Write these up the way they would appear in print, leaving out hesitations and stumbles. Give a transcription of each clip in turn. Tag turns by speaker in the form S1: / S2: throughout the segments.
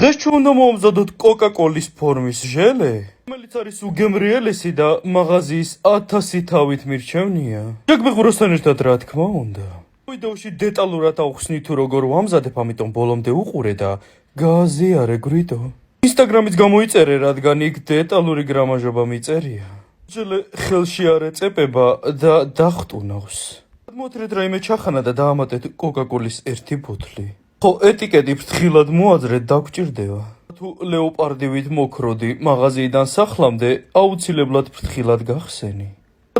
S1: დღეს ჩვენ უნდა მოვამზადოთ კოკა-კოლის ფორმის ჟელე, რომელიც არის უგემრიელესი და მაღაზიის 1000 თავით მირჩევნია. შეგმეღუროსთან ერთად რა თქმა უნდა. ვიდეოში დეტალურად ავხსნი თუ როგორ ვამზადებ, ამიტომ ბოლომდე უყურე და გააზიარე გვიტო. ინსტაგრამიც გამოიწერე, რადგან იქ დეტალური გრამაჟობა მიწერია. ჟელე ხელში არ ეწეპება და დახტუნავს. მოთრეთ რაიმე ჩახანა და დაამატეთ კოკა-კოლის ერთი ბოთლი. ხო, ეტიკეტი ფრთხილად მოაძრეთ, დაგჭირდება. თუ ლეოპარდივით მოქროდი მაღაზიიდან სახლამდე, აუცილებლად ფრთხილად გახსენი.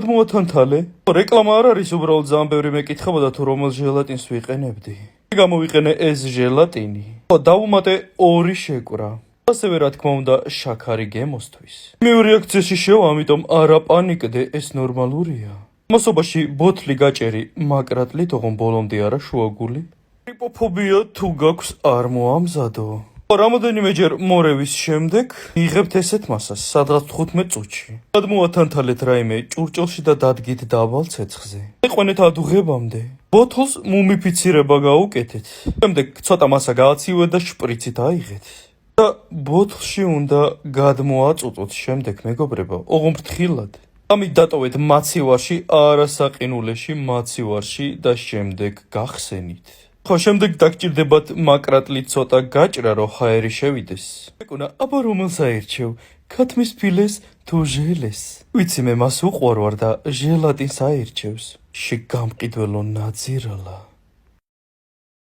S1: მოათანთალე. რეკლამა არ არის, უბრალოდ ძალიან ბევრი მეკითხებოდა თუ რომელ ჟელატინს ვიყენებდი. გამოვიყენე ეს ჟელატინი. ხო, დავუმატე 2 შეკვრა. ასევე რა თქმა უნდა შაქარი გემოსთვის. მეორე რეაქციაში შევა, ამიტომ არა პანიკდე, ეს ნორმალურია. მასობაში ბოთლი გაჭერი მაკრატლით, ოღონ ბოლომდე არა შუაგული. ტრიპოფობია თუ გაქვს არ მოამზადო. რამოდენიმეჯერ მორევის შემდეგ იღებთ ესეთ მასას, სადღაც 15 წუთში. გადმოათანთალეთ რაიმე ჭურჭელში და დადგით დაბალ ცეცხლზე. ეყვანეთ ადუღებამდე. ბოთლს მუმიფიცირება გაუკეთეთ. შემდეგ ცოტა მასა გააცივეთ და შპრიცით აიღეთ. და ბოთლში უნდა გადმოაწუწოთ. შემდეგ მეგობრებო, ოღონ ფრთხილად. ამით დატოვეთ მაცივარში, არასაყინულეში მაცივარში და შემდეგ გახსენით. ხო, შემდეგ დაგჭირდებათ მაკრატლით ცოტა გაჭრა, რომ ჰაერი შევიდეს. მეკონა, აბა რომელს აირჩევ? ქათმის ფილეს თუ ჟელეს? ვიცი, მე მას უყვარვარ და ჟელატინს აირჩევს. შეგამყიდველო ნაძირალა.